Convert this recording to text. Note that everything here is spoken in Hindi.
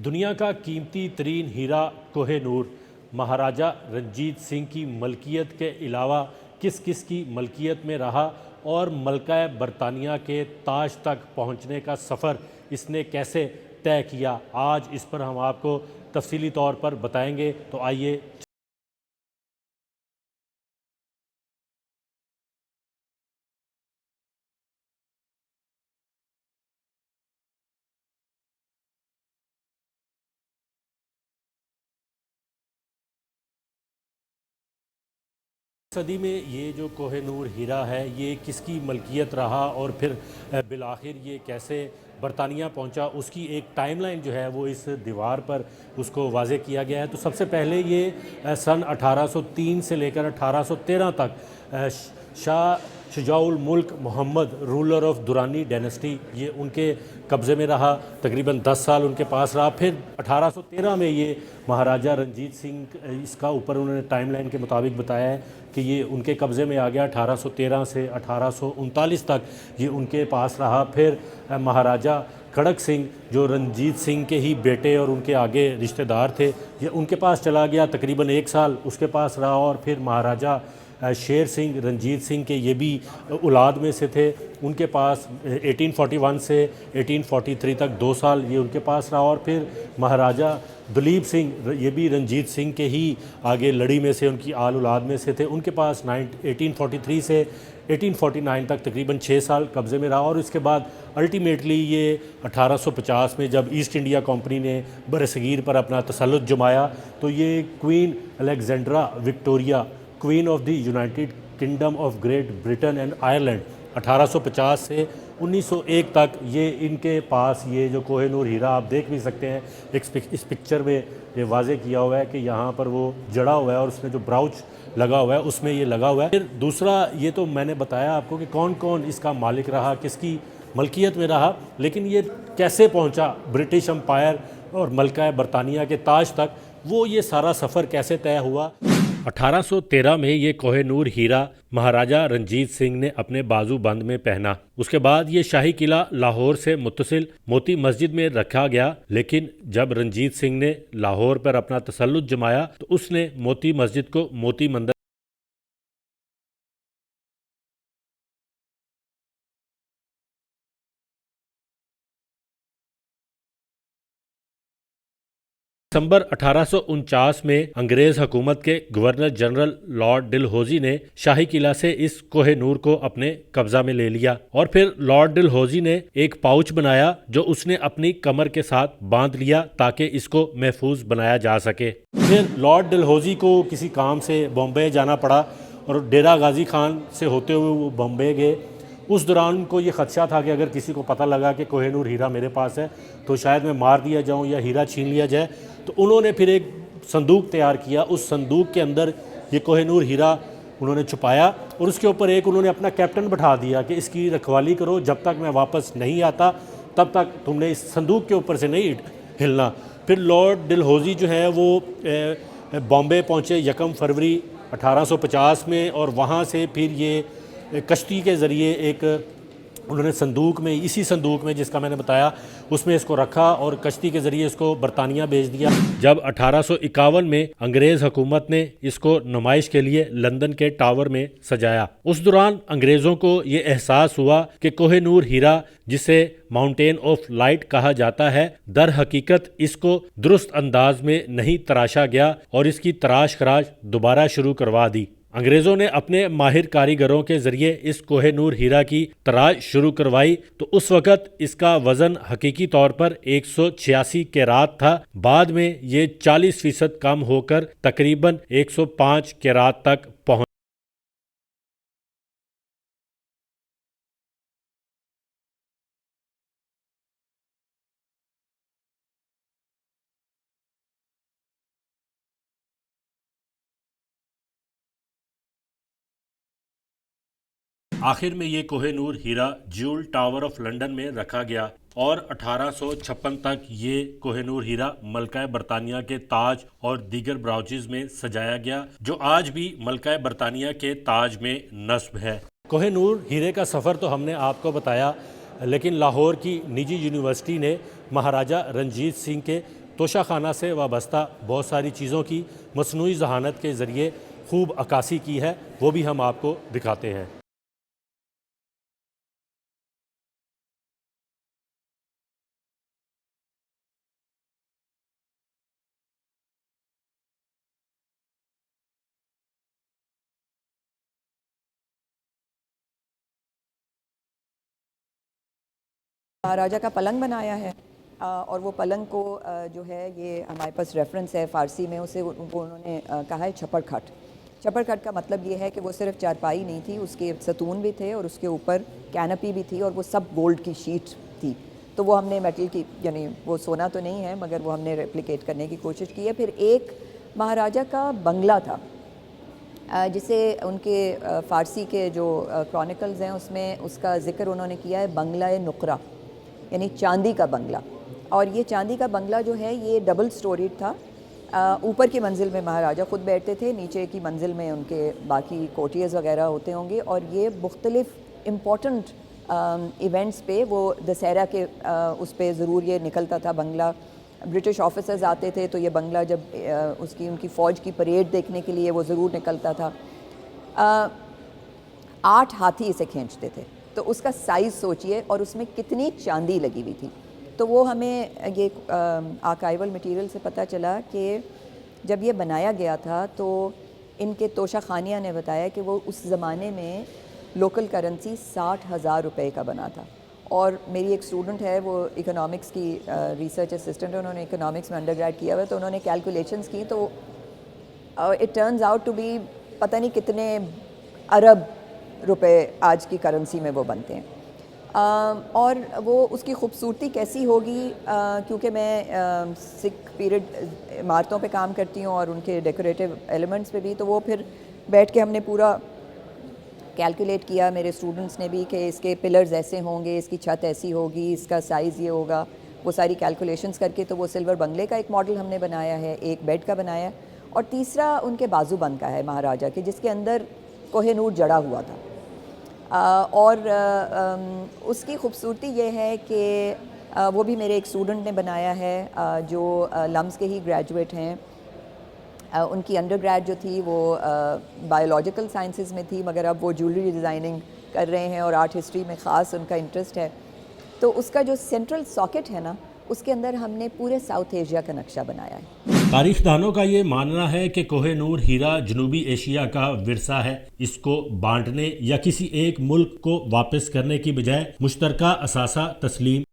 दुनिया का कीमती तरीन हीरा कोह-ए-नूर महाराजा रंजीत सिंह की मलकियत के अलावा किस किस की मलकियत में रहा और मलका बरतानिया के ताज तक पहुंचने का सफ़र इसने कैसे तय किया, आज इस पर हम आपको तफसीली तौर पर बताएंगे। तो आइए सदी में ये जो कोह-ए-नूर हीरा है ये किसकी मलकियत रहा और फिर बिलाखिर ये कैसे बरतानिया पहुंचा, उसकी एक टाइमलाइन जो है वो इस दीवार पर उसको वाज़े किया गया है। तो सबसे पहले ये सन 1803 से लेकर 1813 तक Shah Shujaul Mulk Mohammad ruler of Durrani dynasty ये उनके कब्ज़े में रहा, तकरीबन 10 साल उनके पास रहा। फिर 1813 में ये महाराजा रंजीत सिंह, इसका ऊपर उन्होंने टाइमलाइन के मुताबिक बताया है कि ये उनके कब्ज़े में आ गया। 1813 से 1839 तक ये उनके पास रहा। फिर महाराजा खड़क सिंह जो रंजीत सिंह के ही बेटे और उनके आगे रिश्तेदार थे, ये उनके पास चला गया, तकरीबन 1 साल उसके पास रहा। और फिर महाराजा शेर सिंह रंजीत सिंह के ये भी औलाद में से थे, उनके पास 1841 से 1843 तक 2 साल ये उनके पास रहा। और फिर महाराजा दलीप सिंह ये भी रंजीत सिंह के ही आगे लड़ी में से, उनकी आल औलाद में से थे, उनके पास 1843 से 1849 तक तकरीबन 6 साल कब्ज़े में रहा। और इसके बाद अल्टीमेटली ये 1850 में जब ईस्ट इंडिया कंपनी ने बरसगीर पर अपना तसल्लुत जमाया तो ये queen Alexandra Victoria, queen of the United kingdom of great Britain and Ireland, 1850 से 1901 तक ये इनके पास ये जो कोह-ए-नूर हीरा आप देख भी सकते हैं, इस पिक्चर में ये वाज़े किया हुआ है कि यहाँ पर वो जड़ा हुआ है और उसमें जो ब्राउच लगा हुआ है उसमें ये लगा हुआ है। फिर दूसरा ये तो मैंने बताया आपको कि कौन कौन इसका मालिक रहा, किसकी मलकियत में रहा, लेकिन ये कैसे पहुँचा ब्रिटिश एम्पायर और मलका बरतानिया के ताज तक, वो ये सारा सफ़र कैसे तय हुआ। 1813 में ये कोह-ए-नूर हीरा महाराजा रंजीत सिंह ने अपने बाजू बंद में पहना। उसके बाद ये शाही किला लाहौर से मुत्तसिल मोती मस्जिद में रखा गया, लेकिन जब रंजीत सिंह ने लाहौर पर अपना तसल्लुत जमाया तो उसने मोती मस्जिद को मोती मंदिर दिसंबर 1849 में अंग्रेज हुकूमत के गवर्नर जनरल लॉर्ड डलहौजी ने शाही किला से इस कोह-ए-नूर को अपने कब्जा में ले लिया और फिर लॉर्ड डलहौजी ने एक पाउच बनाया जो उसने अपनी कमर के साथ बांध लिया ताकि इसको महफूज बनाया जा सके। फिर लॉर्ड डलहौजी को किसी काम से बॉम्बे जाना पड़ा और डेरा गाजी खान से होते हुए वो बॉम्बे गए। उस दौरान उनको ये ख़दशा था कि अगर किसी को पता लगा कि कोह-ए-नूर हीरा मेरे पास है तो शायद मैं मार दिया जाऊं या हीरा छीन लिया जाए। तो उन्होंने फिर एक संदूक तैयार किया, उस संदूक के अंदर ये कोह-ए-नूर हीरा उन्होंने छुपाया और उसके ऊपर एक उन्होंने अपना कैप्टन बैठा दिया कि इसकी रखवाली करो, जब तक मैं वापस नहीं आता तब तक तुमने इस संदूक के ऊपर से नहीं हिलना। फिर लॉर्ड डलहौजी जो है वो बॉम्बे पहुँचे 1 फरवरी 1850 में और वहाँ से फिर ये कश्ती के ज़रिए एक उन्होंने संदूक में, इसी संदूक में जिसका मैंने बताया, उसमें इसको रखा और कश्ती के ज़रिए इसको बरतानिया भेज दिया। जब 1851 में अंग्रेज़ हुकूमत ने इसको नुमाइश के लिए लंदन के टावर में सजाया, उस दौरान अंग्रेज़ों को ये एहसास हुआ कि कोह-ए-नूर हीरा, जिसे माउंटेन ऑफ लाइट कहा जाता है, दर हकीकत इसको दुरुस्त अंदाज में नहीं तराशा गया और इसकी तराश खराश दोबारा शुरू करवा दी। अंग्रेज़ों ने अपने माहिर कारीगरों के ज़रिए इस कोह-ए-नूर हीरा की तराश शुरू करवाई तो उस वक़्त इसका वज़न हकीकी तौर पर 186 कैरात था। बाद में ये 40% कम होकर तकरीबन 105 कैरात तक पहुँच। आखिर में ये कोह-ए-नूर हीरा ज्यूल टावर ऑफ लंदन में रखा गया और 1856 तक ये कोह-ए-नूर हीरा मलका बरतानिया के ताज और दीगर ब्राउचेज में सजाया गया, जो आज भी मलका बरतानिया के ताज में नस्ब है। कोह-ए-नूर हीरे का सफ़र तो हमने आपको बताया, लेकिन लाहौर की निजी यूनिवर्सिटी ने महाराजा रंजीत सिंह के तोशा खाना से वाबस्ता बहुत सारी चीज़ों की मसनूई ज़हानत के ज़रिए खूब अक्कासी की है, वो भी हम आपको दिखाते हैं। महाराजा का पलंग बनाया है और वो पलंग को जो है ये हमारे पास रेफरेंस है फ़ारसी में, उसे वो उन्होंने कहा है छप्पर खट। छप्पर खट का मतलब ये है कि वो सिर्फ चारपाई नहीं थी, उसके सतून भी थे और उसके ऊपर कैनपी भी थी और वो सब गोल्ड की शीट थी। तो वो हमने मेटल की, यानी वो सोना तो नहीं है मगर वो हमने रेप्लिकेट करने की कोशिश की है। फिर एक महाराजा का बंगला था जिसे उनके फ़ारसी के जो क्रॉनिकल्स हैं उसमें उसका ज़िक्र उन्होंने किया है बंगला नुकरा, यानी चांदी का बंगला। और ये चांदी का बंगला जो है ये डबल स्टोरीड था। ऊपर की मंजिल में महाराजा ख़ुद बैठते थे, नीचे की मंजिल में उनके बाकी कोटियर्स वगैरह होते होंगे। और ये मुख्तलिफ़ इम्पॉर्टेंट इवेंट्स पे, वो दशहरा के उस पर ज़रूर ये निकलता था बंगला। ब्रिटिश ऑफिसर्स आते थे तो ये बंगला जब उसकी उनकी फ़ौज की परेड देखने के लिए वो ज़रूर निकलता था। 8 हाथी इसे खींचते थे, तो उसका साइज़ सोचिए और उसमें कितनी चांदी लगी हुई थी। तो वो हमें ये आर्काइवल मटेरियल से पता चला कि जब ये बनाया गया था तो इनके तोशा खानिया ने बताया कि वो उस ज़माने में लोकल करेंसी 60,000 रुपये का बना था। और मेरी एक स्टूडेंट है, वो इकोनॉमिक्स की रिसर्च असिस्टेंट है, उन्होंने इकोनॉमिक्स में अंडरग्रेड किया हुआ है, तो उन्होंने कैलकुलेशंस की तो it turns out to be पता नहीं कितने अरब रुपए आज की करेंसी में वो बनते हैं। और वो उसकी खूबसूरती कैसी होगी, क्योंकि मैं सिख पीरियड इमारतों पे काम करती हूँ और उनके डेकोरेटिव एलिमेंट्स पे भी, तो वो फिर बैठ के हमने पूरा कैलकुलेट किया, मेरे स्टूडेंट्स ने भी, कि इसके पिलर्स ऐसे होंगे, इसकी छत ऐसी होगी, इसका साइज़ ये होगा। वो सारी कैलकुलेशंस करके तो वो सिल्वर बंगले का एक मॉडल हमने बनाया है, एक बेड का बनाया है, और तीसरा उनके बाजूबंद का है महाराजा के, जिसके अंदर कोहिनूर जड़ा हुआ था। और उसकी खूबसूरती ये है कि वो भी मेरे एक स्टूडेंट ने बनाया है जो लम्स के ही ग्रेजुएट हैं। उनकी अंडरग्रेड जो थी वो बायोलॉजिकल साइंसेस में थी, मगर अब वो ज्वेलरी डिज़ाइनिंग कर रहे हैं और आर्ट हिस्ट्री में ख़ास उनका इंटरेस्ट है। तो उसका जो सेंट्रल सॉकेट है ना, उसके अंदर हमने पूरे साउथ एशिया का नक्शा बनाया है। तारीखदानों का ये मानना है कि कोह-ए-नूर हीरा जनूबी एशिया का विरसा है। इसको बांटने या किसी एक मुल्क को वापस करने की बजाय मुश्तरका असासा तस्लीम